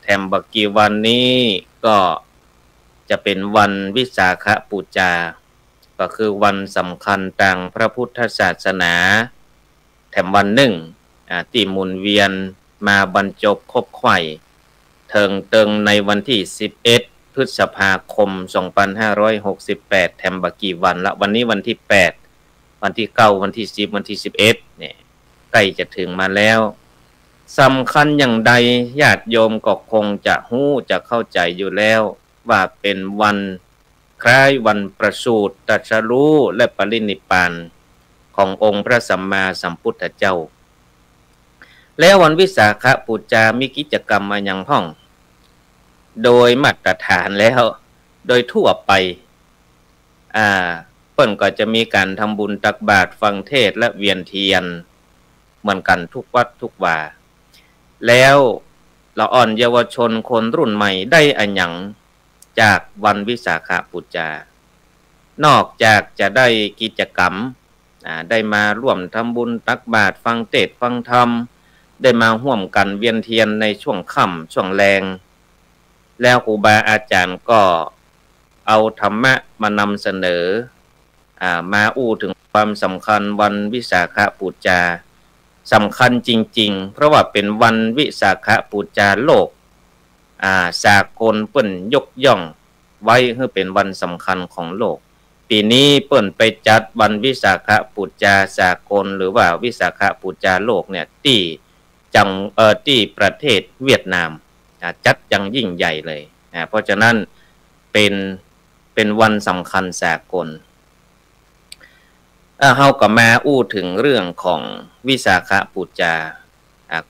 แถมบักกี่วันนี้ก็จะเป็นวันวิสาขบูชาก็คือวันสำคัญทางพระพุทธศาสนาแถมวันหนึ่งที่หมุนเวียนมาบรรจบคบไข่เทิงเติงในวันที่11พฤษภาคม2568แถมบักกี่วันละวันนี้วันที่8วันที่9วันที่10วันที่11เนี่ยใกล้จะถึงมาแล้วสำคัญอย่างใดญาติโยมก็คงจะจะเข้าใจอยู่แล้วว่าเป็นวันคล้ายวันประสูติตรัสรู้และปรินิพพานขององค์พระสัมมาสัมพุทธเจ้าแล้ววันวิสาขบูชามีกิจกรรมมาอย่างพ้องโดยมาตรฐานแล้วโดยทั่วไปเปิ้นก็จะมีการทำบุญตักบาตรฟังเทศน์และเวียนเทียนเหมือนกันทุกวัดทุกวาแล้วละอ่อนเยาวชนคนรุ่นใหม่ได้อันหยังจากวันวิสาขบูชานอกจากจะได้กิจกรรมได้มาร่วมทำบุญตักบาตรฟังเทศน์ฟังธรรมได้มาร่วมกันเวียนเทียนในช่วงค่ำช่วงแรงแล้วครูบาอาจารย์ก็เอาธรรมะมานำเสนอมาถึงความสำคัญวันวิสาขบูชาสำคัญจริงๆเพราะว่าเป็นวันวิสาขบูชาโลกสากลเปิ้นยกย่องไว้ให้เป็นวันสำคัญของโลกปีนี้เปิ้นไปจัดวันวิสาขบูชาสากลหรือว่าวิสาขบูชาโลกเนี่ยที่ประเทศเวียดนามจัดอย่างยิ่งใหญ่เลยเพราะฉะนั้นเป็นวันสำคัญสากลเฮาก็มาถึงเรื่องของวิสาขบูชา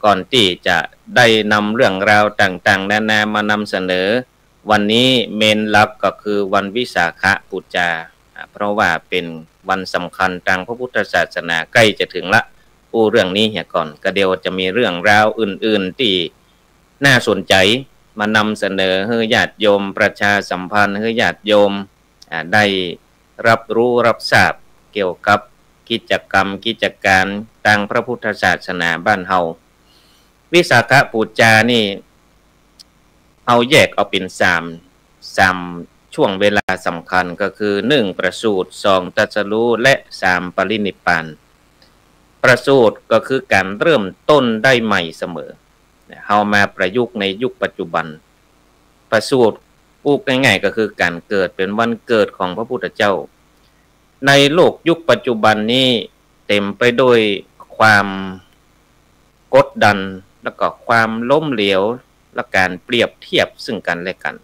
ก่อนที่จะได้นำเรื่องราวต่างๆนานามานำเสนอวันนี้เมนหลักก็คือวันวิสาขบูชาเพราะว่าเป็นวันสำคัญทางพระพุทธศาสนาใกล้จะถึงละเรื่องนี้เหี่ยก่อนก็เดี๋ยวจะมีเรื่องราวอื่นๆที่น่าสนใจมานำเสนอให้ญาติโยมประชาสัมพันธ์ให้ญาติโยมได้รับรู้รับทราบเกี่ยวกับกิจกรรมกิจการทางพระพุทธศาสนาบ้านเฮาวิสาขบูชานี่เอาแยกเอาเป็น3ช่วงเวลาสำคัญก็คือ1ประสูติ2ตรัสรู้และ3ปรินิพพานประสูติก็คือการเริ่มต้นได้ใหม่เสมอเฮามาประยุกต์ในยุคปัจจุบันประสูติพูดง่ายๆก็คือการเกิดเป็นวันเกิดของพระพุทธเจ้าในโลกยุคปัจจุบันนี้เต็มไปด้วยความกดดันแล้วก็ความล้มเหลวและการเปรียบเทียบซึ่งกันและกัน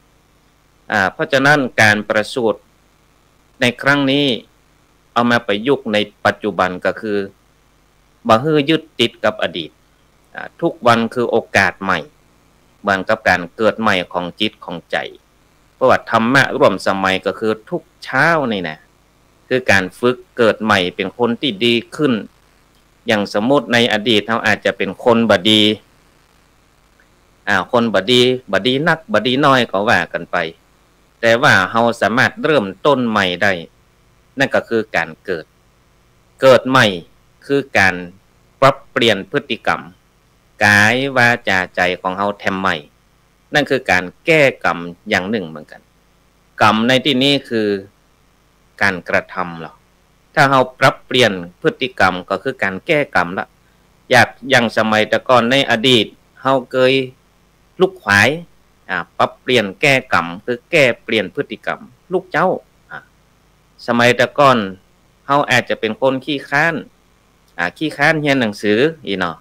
เพราะฉะนั้นการประสูติในครั้งนี้เอามาประยุกต์ในปัจจุบันก็คือบ่ฮื้อยึดติดกับอดีตทุกวันคือโอกาสใหม่เหมือนกับการเกิดใหม่ของจิตของใจเพราะว่าธรรมะร่วมสมัยก็คือทุกเช้านี่นะคือการฝึกเกิดใหม่เป็นคนที่ดีขึ้นอย่างสมมติในอดีตเราอาจจะเป็นคนบดีคนบดีนักบดีน้อยก็ว่ากันไปแต่ว่าเราสามารถเริ่มต้นใหม่ได้นั่นก็คือการเกิดใหม่คือการปรับเปลี่ยนพฤติกรรมกายวาจาใจของเราแทมใหม่นั่นคือการแก้กรรมอย่างหนึ่งเหมือนกันกรรมในที่นี้คือการกระทำหรอถ้าเราปรับเปลี่ยนพฤติกรรมก็คือการแก้กรรมละอย่างสมัยแต่ก่อนในอดีตเราเคยลูกขวายปรับเปลี่ยนแก้กรรมคือแก้เปลี่ยนพฤติกรรมลูกเจ้าสมัยแต่ก่อนเราอาจจะเป็นคนขี้ค้านเรียนหนังสือเนาะ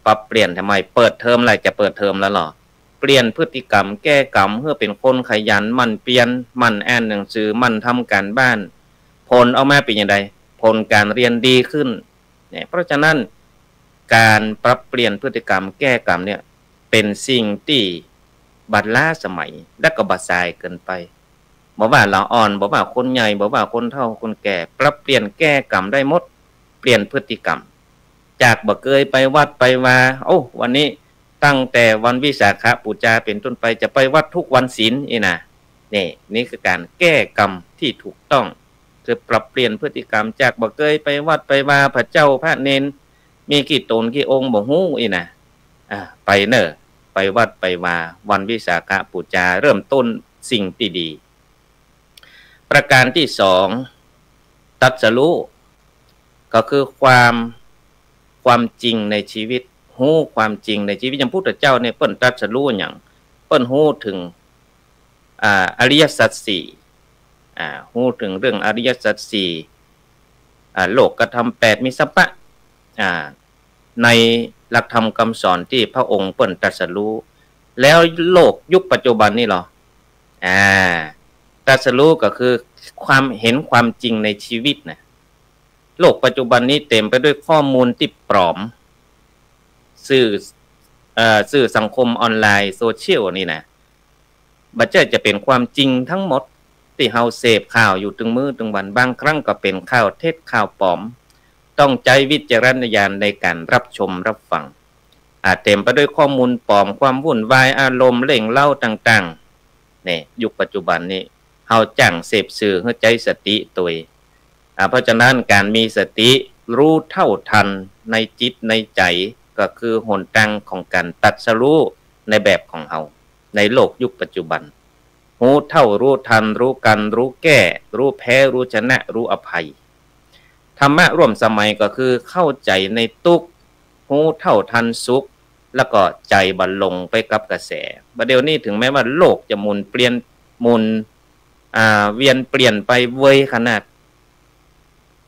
ปรับเปลี่ยนทำไมเปิดเทอมอะไรจะเปิดเทอมแล้วหรอเปลี่ยนพฤติกรรมแก้กรรมเพื่อเป็นคนขยันมันเปลี่ยนมันอ่านหนังสือมันทำการบ้านผลออกมาเป็นอย่างไรผลการเรียนดีขึ้นเนี่ยเพราะฉะนั้นการปรับเปลี่ยนพฤติกรรมแก้กรรมเนี่ยเป็นสิ่งที่บัดล้าสมัยและก็บัดทรายเกินไปบอกว่าเราอ่อนบอกว่าคนใหญ่บอกว่าคนเฒ่าคนแก่ปรับเปลี่ยนแก้กรรมได้หมดเปลี่ยนพฤติกรรมจากบ่เคยไปวัดไปมาวันนี้ตั้งแต่วันวิสาขบูชาเป็นต้นไปจะไปวัดทุกวันศีลนี่คือการแก้กรรมที่ถูกต้องคือปรับเปลี่ยนพฤติกรรมจากบ่เคยไปวัดไปมาพระเจ้าพระเนนมีกี่ตนกี่องค์บ่ฮู้ไปเนอะ ไปวัดไปมาวันวิสาขบูชาเริ่มต้นสิ่งที่ดีประการที่สองตรัสรู้ก็คือความจริงในชีวิตฮู้ความจริงในชีวิตอย่างพุทธเจ้าเนี่ยเปิ้นตรัสรู้อย่างเปิ้นฮู้ถึงอริยสัจสี่ฮู้ถึงเรื่องอริยสัจสี่โลกธรรม8มีสัพพะในหลักธรรมคำสอนที่พระองค์เปิ้นตรัสรู้แล้วโลกยุคปัจจุบันนี่หรอตรัสรู้ก็คือความเห็นความจริงในชีวิตนะโลกปัจจุบันนี้เต็มไปด้วยข้อมูลที่ปลอมสื่อสังคมออนไลน์โซเชียลนี่นะบัดเจ้าจะเป็นความจริงทั้งหมดที่เฮาเสพข่าวอยู่ถึงมื้อถึงวันบางครั้งก็เป็นข่าวเท็จข่าวปลอมต้องใช้วิจารณญาณในการรับชมรับฟังเต็มไปด้วยข้อมูลปลอมความวุ่นวายอารมณ์เล่งเล่าต่างๆนี่ยุคปัจจุบันนี้เฮาจั่งเสพสื่อให้ใจสติตัวเพราะฉะนั้นการมีสติรู้เท่าทันในจิตในใจก็คือหนทางของการตรัสรู้ในแบบของเฮาในโลกยุคปัจจุบันรู้เท่ารู้ทันรู้กันรู้แก้รู้แพ้รู้ชนะรู้อภัยธรรมะร่วมสมัยก็คือเข้าใจในทุกข์รู้เท่าทันสุขแล้วก็ใจบรรลงไปกับกระแสประเดี๋ยวนี้ถึงแม้ว่าโลกจะหมุนเปลี่ยนเวียนเปลี่ยนไปเว้ยขนาด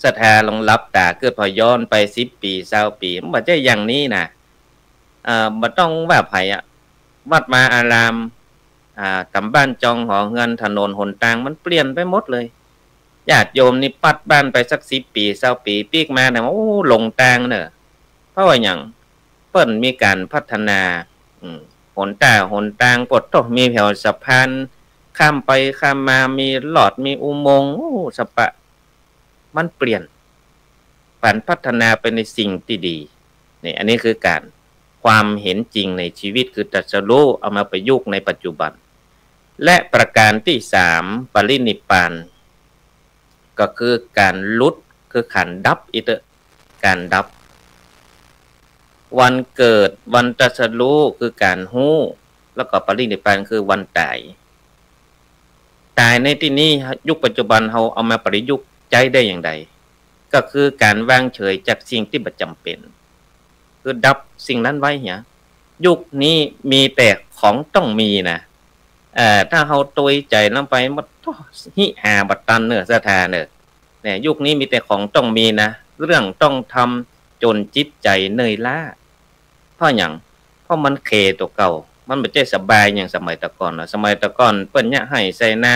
ศรัทธาลงรับตาเกิดพอย้อนไป10 ปี20 ปีมันบ่ใช่อย่างนี้นะบ่ต้องว่าไผวัดมาอารามตำบ้านจองหอเงินถนนหนทางมันเปลี่ยนไปหมดเลยญาติโยมนี่ปัดบ้านไปสัก10 ปี20 ปีปีกมาเนี่ยโอ้หลงทางเนอะเพราะว่าอย่างเปิ้นมีการพัฒนาหนทางปลดตกมีแถวสะพานข้ามไปข้ามมามีหลอดมีอุโมงค์สปะมันเปลี่ยนผันพัฒนาไปในสิ่งที่ดีนี่อันนี้คือการความเห็นจริงในชีวิตคือตรัสรู้เอามาประยุกต์ในปัจจุบันและประการที่3ปรินิพพานก็คือการหลุดคือขันดับการดับวันเกิดวันตรัสรู้คือการฮู้แล้วก็ปรินิพพานคือวันตายในที่นี้ยุคปัจจุบันเราเอามาประยุกต์ใจได้อย่างไรก็คือการวางเฉยจากสิ่งที่บ่จำเป็นคือดับสิ่งนั้นไว้เนี่ยยุคนี้มีแต่ของต้องมีนะถ้าเราตัวใจลงไปมันหิหาบัตตันเนอะสถานเนอะเนี่ยยุคนี้มีแต่ของต้องมีนะเรื่องต้องทำจนจิตใจเหนื่อยล้าเพราะมันเคตัวเก่ามันไม่ใช่สบายอย่างสมัยตะก่อนนะสมัยตะก่อนเปิ้นเนี่ยให้ใส่หน้า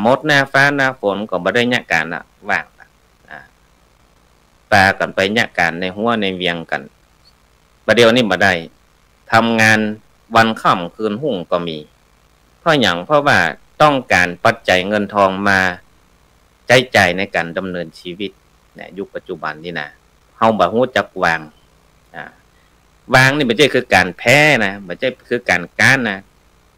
มดหน้าฟ้าหน้าฝนก็บ่ได้เนี่ยการละว่างปากันไปเนี่ยการในหัวในเวียงกันประเดี๋ยวนี้บ่ได้ทำงานวันค่ำคืนหุ่งก็มีเพราะว่าต้องการปัจจัยเงินทองมาใช้จ่ายในการดำเนินชีวิตเนี่ยยุคปัจจุบันนี่นะเฮาบ่ฮู้จักวางนี่ไม่ใช่คือการแพ้นะไม่ใช่คือการนะ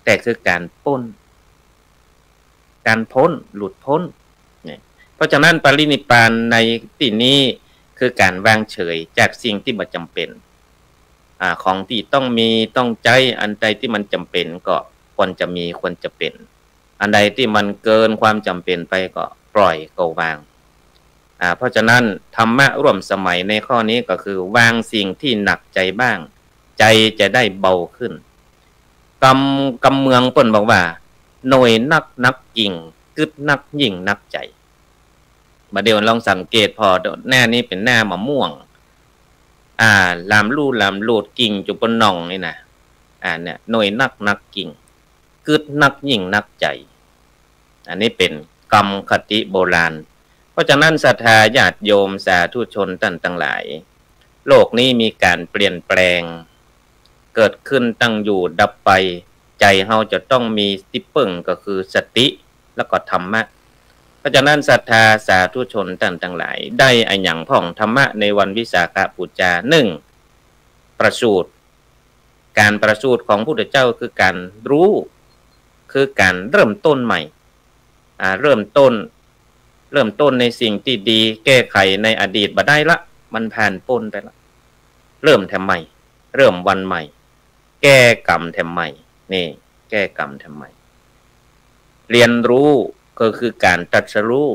แต่คือการพ้นหลุดพ้นเนี่ยเพราะฉะนั้นปรินิพพานในที่นี้คือการวางเฉยจากสิ่งที่บ่จำเป็นของที่ต้องมีต้องใจอันใดที่มันจำเป็นก็ควรจะมีควรจะเป็นอันใดที่มันเกินความจำเป็นไปก็ปล่อยก็วางเพราะฉะนั้นธรรมะร่วมสมัยในข้อนี้ก็คือวางสิ่งที่หนักใจบ้างใจจะได้เบาขึ้นกำเมืองเปิ้นบอกว่าหน่วยนักกิ่งกึดนักยิ่งนักใจมาเดี๋ยวลองสังเกตพอหน้านี้เป็นหน้ามะม่วงลามลูดกิ่งจุบนน่องนี่นะเนี่ยหน่วยนักกิ่งกึดนักยิ่งนักใจอันนี้เป็นกรรมคติโบราณเพราะฉะนั้นศรัทธาญาติโยมสาธุชนท่านทั้งหลายโลกนี้มีการเปลี่ยนแปลงเกิดขึ้นตั้งอยู่ดับไปใจเฮาจะต้องมีที่พึ่งก็คือสติแล้วก็ธรรมะเพราะฉะนั้นศรัทธาสาธุชนท่านทั้งหลายได้อันหยังพ่องธรรมะในวันวิสาขบูชา1ประสูติการประสูติของพระพุทธเจ้าคือการรู้คือการเริ่มต้นใหม่เริ่มต้นในสิ่งที่ดีแก้ไขในอดีตบ่ได้ละมันผ่านพ้นไปละเริ่มทำใหม่เริ่มวันใหม่ แก้กรรมทำไมนี่แก้กรรมทำไมเรียนรู้ก็คือการตรัสรู้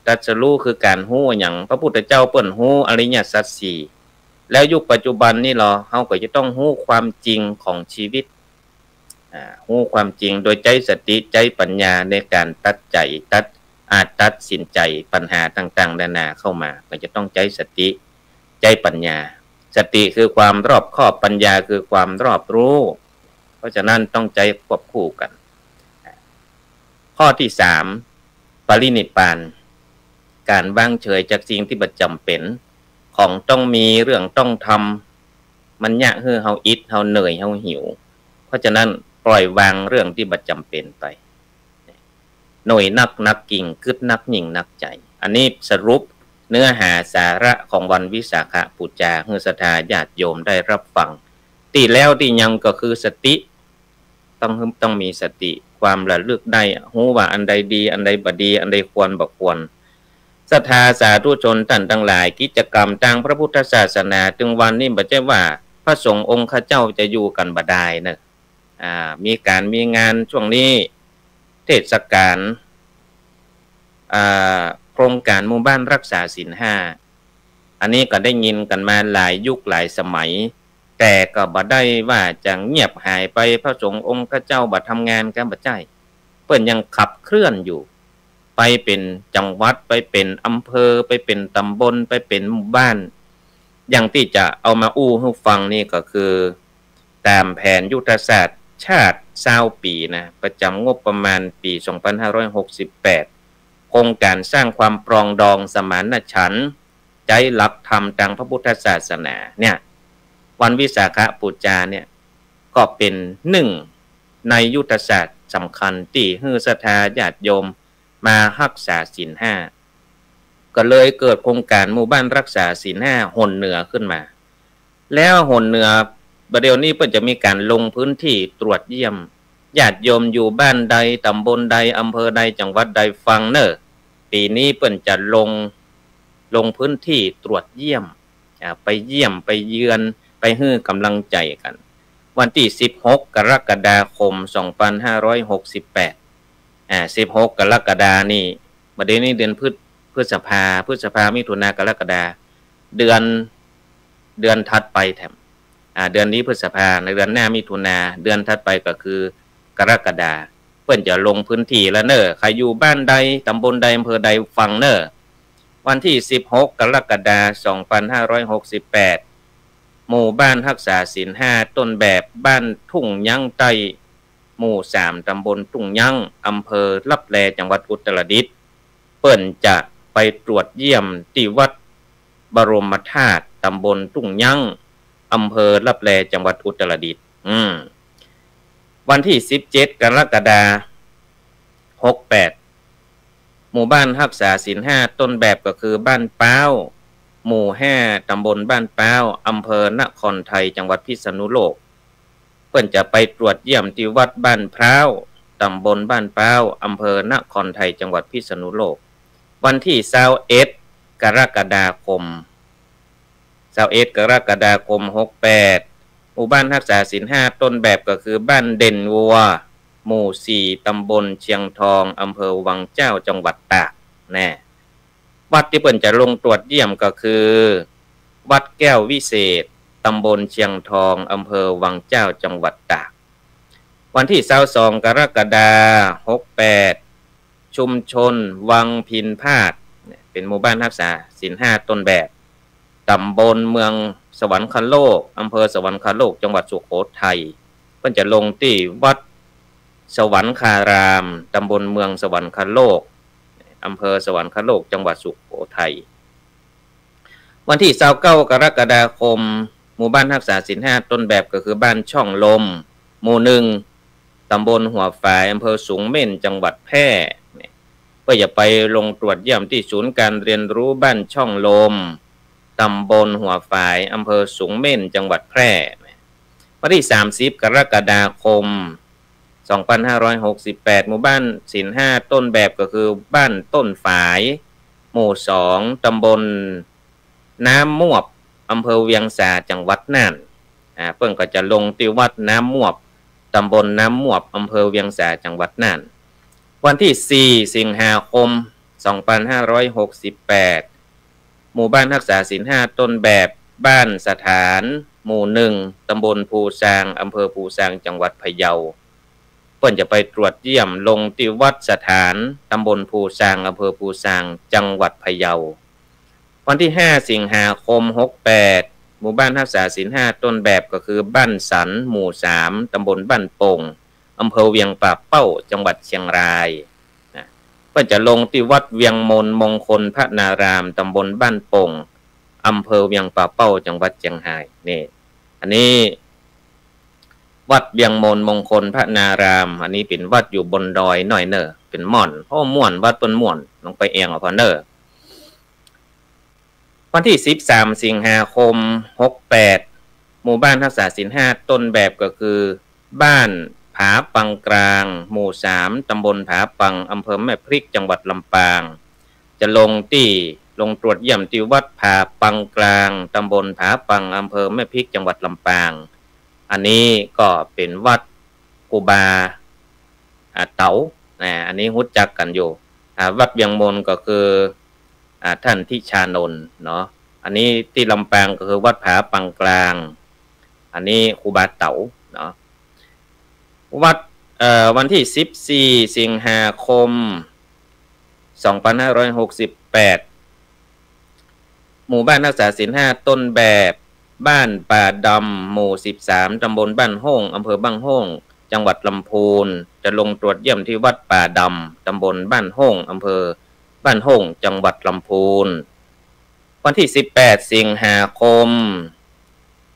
ตรัสรู้คือการฮู้อย่างพระพุทธเจ้าเปิ้นฮู้อริยสัจสี่แล้วยุคปัจจุบันนี่เฮาก็จะต้องฮู้ความจริงของชีวิตฮู้ความจริงโดยใจสติใจปัญญาในการตัดสินใจปัญหาต่างๆนานาเข้ามาก็จะต้องใจสติใจปัญญาสติคือความรอบคอบปัญญาคือความรอบรู้เพราะฉะนั้นต้องใจควบคู่กันข้อที่3ปรินิพพานการวางเฉยจากสิ่งที่บ่จำเป็นของต้องมีเรื่องต้องทำมันยะคือเฮาอิดเฮาเหนื่อยเฮาหิวเพราะฉะนั้นปล่อยวางเรื่องที่บ่จำเป็นไปหน่วยนักกิ่งกึดนักหยิ่งนักใจอันนี้สรุปเนื้อหาสาระของวันวิสาขบูชาให้ศรัทธาญาติโยมได้รับฟังที่แล้วที่ยังก็คือสติต้องมีสติความระลึกได้รู้ว่าอันใดดีอันใดบ่ดีอันใดควรบ่ควรศรัทธาสาธุชนท่านทั้งหลายกิจกรรมทางพระพุทธศาสนาถึงวันนี้บ่ใช่ว่าพระสงฆ์องค์ข้าเจ้าจะอยู่กันบ่ได้นะมีงานช่วงนี้เทศกาลโครงการหมู่บ้านรักษาศีล5อันนี้ก็ได้ยินกันมาหลายยุคหลายสมัยแต่ก็บ่ได้ว่าจะเงียบหายไปพระสงฆ์องค์ข้าเจ้าบ่ทำงานกันบ่ใช่เพิ่นยังขับเคลื่อนอยู่ไปเป็นจังหวัดไปเป็นอำเภอไปเป็นตำบลไปเป็นหมู่บ้านอย่างที่จะเอามาอู้ให้ฟังนี่ก็คือตามแผนยุทธศาสตร์ชาติ20 ปีนะประจำงบประมาณปี 2568 โครงการสร้างความปรองดองสมานฉันท์ใจหลักธรรมทางพระพุทธศาสนาเนี่ยวันวิสาขบูชาเนี่ยก็เป็นหนึ่งในยุทธศาสตร์สำคัญที่ให้ศรัทธาญาติโยมมารักษาศีล5ก็เลยเกิดโครงการหมู่บ้านรักษาศีล5หนเหนือขึ้นมาแล้วหนเหนือประเดี๋ยวนี้เพิ่นจะมีการลงพื้นที่ตรวจเยี่ยมญาติโยมอยู่บ้านใดตำบลใดอำเภอใดจังหวัดใดฟังเนอะปีนี้เพิ่นจะลงพื้นที่ตรวจเยี่ยมไปเยี่ยมไปเยือนไปให้กำลังใจกันวันที่16 กรกฎาคม 2568 16 กรกฎานี่ประเดี๋ยวนี้เดือนพฤษภามิถุนากรกฎาเดือนถัดไปแถมเดือนนี้พฤษภาในเดือนหน้ามิถุนาเดือนถัดไปก็คือกรกฎาเพิ่นจะลงพื้นที่แล้วเนอะใครอยู่บ้านใดตำบลใดอำเภอใดฟังเนอะวันที่16 กรกฎาคม 2568 หมู่บ้านรักษาศีล5ต้นแบบบ้านทุ่งยังใต้หมู่3ตำบลทุ่งยังอำเภอลับแลจังหวัดอุตรดิตถ์เปิ้นจะไปตรวจเยี่ยมที่วัดบรมธาตุตำบลทุ่งยังอำเภอลับแลจังหวัดอุตรดิตถ์วันที่17 กรกฎาคม 68หมู่บ้านรักษาศีล5ต้นแบบก็คือบ้านเป้าหมู่5ตำบลบ้านเป้าอำเภอนครไทยจังหวัดพิษณุโลกเพิ่นจะไปตรวจเยี่ยมที่วัดบ้านพร้าวตำบลบ้านเป้าอำเภอนครไทยจังหวัดพิษณุโลกวันที่21 กรกฎาคม 68หมู่บ้านรักษาศีล5ต้นแบบก็คือบ้านเด่นวัวหมู่4ตำบลเชียงทองอำเภอวังเจ้าจังหวัดตากแน่วัดที่เพิ่นจะลงตรวจเยี่ยมก็คือวัดแก้ววิเศษตำบลเชียงทองอำเภอวังเจ้าจังหวัดตากวันที่22 กรกฎาคม 68ชุมชนวังพินพาดเป็นหมู่บ้านรักษาศีล5ต้นแบบตำบลเมืองสวรรคโลกอำเภอสวรรคโลกจังหวัดสุโขทัยเพิ่นจะลงที่วัดสวรรคารามตำบลเมืองสวรรคโลกอำเภอสวรรคโลกจังหวัดสุโขทัยวันที่29 กรกฎาคมหมู่บ้านรักษาศีล5ต้นแบบก็คือบ้านช่องลมหมู่1ตำบลหัวฝายอำเภอสูงเม่นจังหวัดแพร่เพื่อจะไปลงตรวจเยี่ยมที่ศูนย์การเรียนรู้บ้านช่องลมตำบลหัวฝายอำเภอสูงเม่นจังหวัดแพร่วันที่30 กรกฎาคม 2568หมู่บ้านศีล5ต้นแบบก็คือบ้านต้นฝายหมู่2ตำบลน้ำมวบอำเภอเวียงสาจังหวัดน่าน เพิ่นก็จะลงที่วัดน้ำมวบตำบลน้ำมวบอำเภอเวียงสาจังหวัดน่านวันที่4สิงหาคม2568หมู่บ้านรักษาศีล5ต้นแบบบ้านสถานหมู่1ตำบลภูซางอำเภอภูซางจังหวัดพะเยาเพิ่นจะไปตรวจเยี่ยมลงที่วัดสถานตำบลภูซางอำเภอภูซางจังหวัดพะเยาวันที่5สิงหาคม68หมู่บ้านรักษาศีล5ต้นแบบก็คือบ้านสันหมู่3ตำบลบ้านโป่งอำเภอเวียงป่าเป้าจังหวัดเชียงรายก็จะลงที่วัดเวียงมนมงคลพระนารามตำบลบ้านโป่งอำเภอเวียงป่าเป้าจังหวัดเชียงรายนี่อันนี้วัดเวียงมนมงคลพระนารามอันนี้เป็นวัดอยู่บนดอยหน่อยเนอเป็นม่อนเพราะม่วนวัดต้นม่วนลงไปเองเอาพอเนอวันที่13สิงหาคม68หมู่บ้านรักษาศีล5ต้นแบบก็คือบ้านผาปังกลางหมู่3ตำบลผาปังอำเภอแม่พริกจังหวัดลำปางจะลงตรวจเยี่ยมที่วัดผาปังกลางตำบลผาปังอำเภอแม่พริกจังหวัดลำปางอันนี้ก็เป็นวัดกูบาเต๋าอันนี้รู้จักกันอยู่วัดเวียงมนก็คือท่านทิชานนท์เนาะอันนี้ที่ลำปางก็คือวัดผาปังกลางอันนี้ครูบาเต๋าเนาะวัดวันที่14สิงหาคม2568หมู่บ้านรักษาศีล5ต้นแบบบ้านป่าดำหมู่13ตำบลบ้านห้องอำเภอบ้านห้องจังหวัดลำพูนจะลงตรวจเยี่ยมที่วัดป่าดำตำบลบ้านห้องอำเภอบ้านห้องจังหวัดลำพูนวันที่18สิงหาคม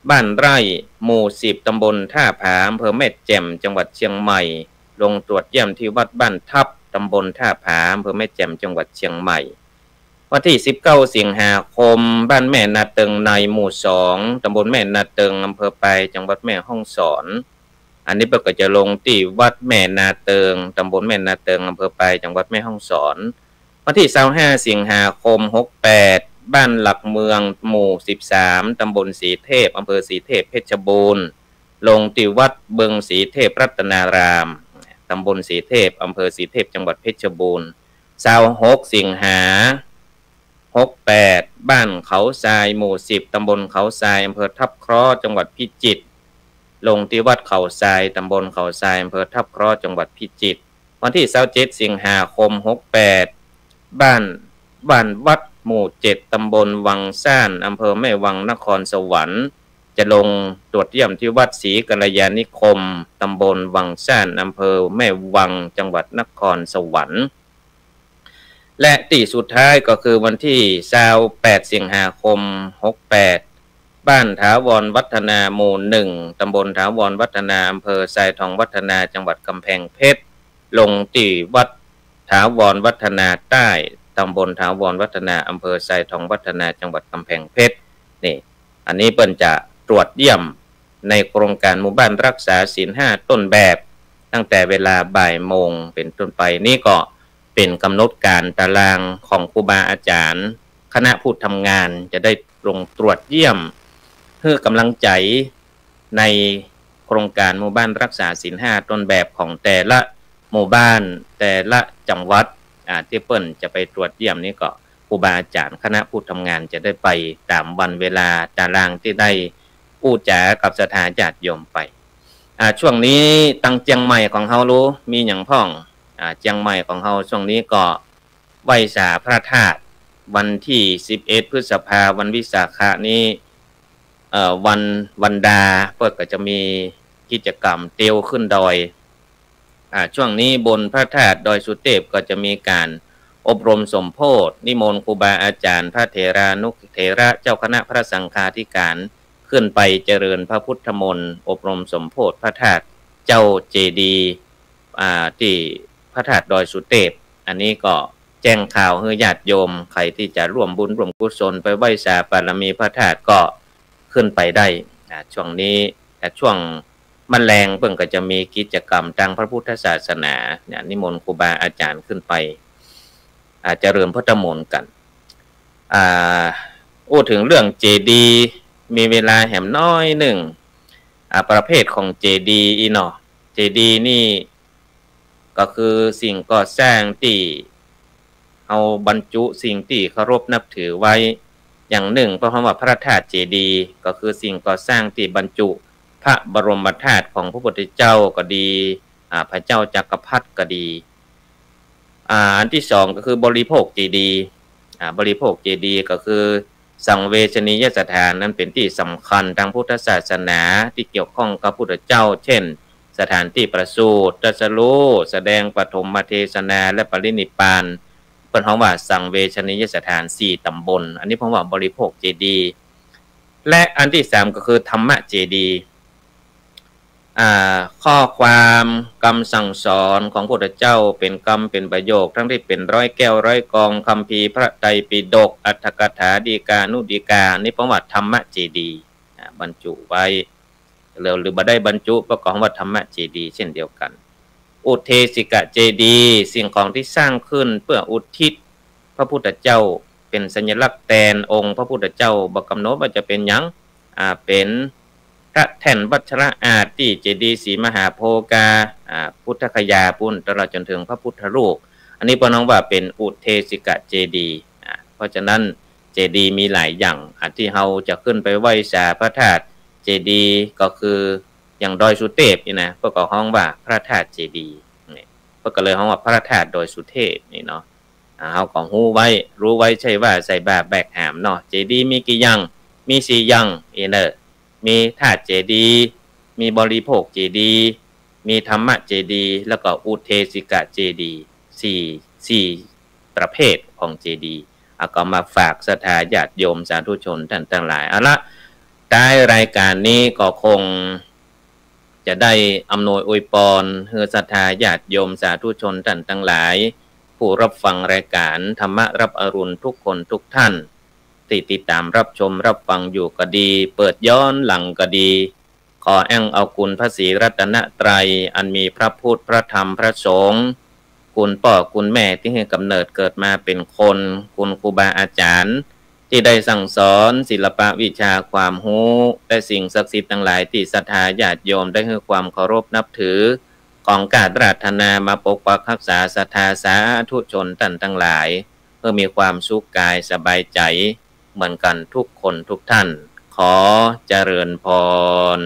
บ้านไร่หมู่10ตำบลท่าผาอำเภอแม่แจ่มจังหวัดเชียงใหม่ลงตรวจเยี่ยมที่วัดบ้านทับตำบลท่าผาอำเภอแม่แจ่มจังหวัดเชียงใหม่วันที่19สิงหาคมบ้านแม่นาเติงในหมู่2ตำบลแม่นาเติงอำเภอไปจังหวัดแม่ฮ่องสอนอันนี้ก็จะลงที่วัดแม่นาเติงตำบลแม่นาเติงอำเภอไปจังหวัดแม่ฮ่องสอนวันที่25สิงหาคม68บ้านหลักเมืองหมู่13ตำบลสีเทพอำเภอสีเทพเพชรบูรณ์ลงที่วัดเบิงสีเทพรัตนารามตำบลสีเทพอำเภอสีเทพจังหวัดเพชรบูรณ์26สิงหา68บ้านเขาทรายหมู่10ตำบลเขาทรายอำเภอทับเคราะห์จังหวัดพิจิตรลงที่วัดเขาทรายตำบลเขาทรายอำเภอทับเคราะห์จังหวัดพิจิตรวันที่27สิงหาคม68บ้านวัดหมู่7ตำบลวังซ่านอำเภอแม่วังนครสวรรค์จะลงตรวจเยี่ยมที่วัดศรีกัลยาณิคมตำบลวังซ่านอำเภอแม่วังจังหวัดนครสวรรค์และที่สุดท้ายก็คือวันที่28สิงหาคม68บ้านถาวรวัฒนาหมู่1ตำบลถาวรวัฒนาอำเภอทรายทองวัฒนาจังหวัดกำแพงเพชรลงที่วัดถาวรวัฒนาใต้ตำบลถาวรวัฒนาอำเภอทรายทองวัฒนาจังหวัดกำแพงเพชรนี่อันนี้เปิ้นจะตรวจเยี่ยมในโครงการหมู่บ้านรักษาศีล5ต้นแบบตั้งแต่เวลาบ่ายโมงเป็นต้นไปนี่ก็เป็นกำหนดการตารางของครูบาอาจารย์คณะผู้ทำงานจะได้ลงตรวจเยี่ยมเพื่อกำลังใจในโครงการหมู่บ้านรักษาศีล5ต้นแบบของแต่ละหมู่บ้านแต่ละจังหวัดที่เปิ้นจะไปตรวจเยี่ยมนี่ก็ครูบาอาจารย์คณะผู้ทำงานจะได้ไปตามวันเวลาตารางที่ได้อู้จ๋ากับสถานญาติโยมไปช่วงนี้ตังเจียงใหม่ของเฮารู้มีอย่างพ่องเจียงใหม่ของเฮาช่วงนี้ก็ไหว้สาพระธาตุวันที่11พฤษภาคมวันวิสาขะนี้วันดาเพิ่นก็จะมีกิจกรรมเตียวขึ้นดอยช่วงนี้บนพระธาตุดอยสุเทพก็จะมีการอบรมสมโพธินิมนต์ครูบาอาจารย์พระเถรานุเถระเจ้าคณะพระสังฆาธิการขึ้นไปเจริญพระพุทธมนต์อบรมสมโพธิพระธาตุเจ้าเจดีย์ที่พระธาตุดอยสุเทพอันนี้ก็แจ้งข่าวให้ญาติโยมใครที่จะร่วมบุญร่วมกุศลไปไหว้สาบารมีพระธาตุก็ขึ้นไปได้ช่วงนี้ช่วงมันแรงเพิ่งก็จะมีกิจกรรมทางพระพุทธศาสนาเนี่ยนิมนต์ครูบาอาจารย์ขึ้นไปเจริญพุทธมนต์กันพูดถึงเรื่องเจดีย์มีเวลาแหมน้อยหนึ่ง ประเภทของเจดีย์เนาะเจดีย์นี่ก็คือสิ่งก่อสร้างที่เอาบรรจุสิ่งที่เคารพนับถือไว้อย่างหนึ่งเพราะคำว่าพระธาตุเจดีย์ก็คือสิ่งก่อสร้างที่บรรจุพระบรมธาตุของพระพุทธเจ้าก็ดีพระเจ้าจักรพรรดิก็ดีอันที่สองก็คือบริโภคเจดีย์บริโภคเจดีย์ก็คือสังเวชนียสถานนั้นเป็นที่สำคัญทางพุทธศาสนาที่เกี่ยวข้องกับพระพุทธเจ้าเช่นสถานที่ประสูติตรัสรู้แสดงปฐมเทศนาและปรินิพพานเป็นคำว่าสังเวชนียสถาน4ตำบลอันนี้ผมว่าบริโภคเจดีย์และอันที่สามก็คือธรรมะเจดีย์ข้อความคำสั่งสอนของพระพุทธเจ้าเป็นคำเป็นประโยคทั้งที่เป็นร้อยแก้วร้อยกองคัมภีร์พระไตรปิฎกอรรถกถาฎีกานุฎีกานี่ประวัติธรรมะเจดีย์บรรจุไว้หรือบ่ได้บรรจุประกอบว่าธรรมะเจดีย์เช่นเดียวกันอุเทสิกะเจดีย์สิ่งของที่สร้างขึ้นเพื่ออุทิศพระพุทธเจ้าเป็นสัญลักษณ์แทนองค์พระพุทธเจ้าบ่กำหนดว่าจะเป็นหยังเป็นพระแท่นวัชระอาติเจดีย์ศรีมหาโพกาพุทธคยาปุณตลอดจนถึงพระพุทธรูปอันนี้ปน้องว่าเป็นอุเทสิกะเจดีย์เพราะฉะนั้นเจดีย์มีหลายอย่างที่เราจะขึ้นไปไหว้สาพระธาตุเจดีย์ก็คืออย่างดอยสุเทพนี่นะก็ห้องว่าพระธาตุเจดีย์นี่ก็เลยห้องว่าพระธาตุดอยสุเทพนี่เนาะเราก็รู้ไว้รู้ไว้ใช่ว่าใส่บาแบกหามเนาะเจดีย์มีกี่อย่างมี4อย่างเนอะมีธาตุเจดีย์มีบริโภคเจดีย์มีธรรมะเจดีย์แล้วก็อุเทสิกะเจดีย์สี่ประเภทของเจดีย์ก็มาฝากศรัทธาญาติโยมสาธุชนท่านทั้งหลายเอาละท้ายรายการนี้ก็คงจะได้อำนวยอวยพรให้ศรัทธาญาติโยมสาธุชนท่านทั้งหลายผู้รับฟังรายการธรรมะรับอรุณทุกคนทุกท่านติดตามรับชมรับฟังอยู่ก็ดีเปิดย้อนหลังก็ดีขออ้างเอาคุณพระศรีรัตนตรัยอันมีพระพุทธพระธรรมพระสงฆ์คุณพ่อคุณแม่ที่ให้กำเนิดเกิดมาเป็นคนคุณครูบาอาจารย์ที่ได้สั่งสอนศิลปะวิชาความรู้และสิ่งศักดิ์สิทธิ์ทั้งหลายที่ศรัทธาญาติโยมได้ให้ความเคารพนับถือของการปรารถนามาปกปักรักษาศรัทธาสาธุชนท่านทั้งหลายเพื่อมีความสุขกายสบายใจเหมือนกันทุกคนทุกท่านขอเจริญพร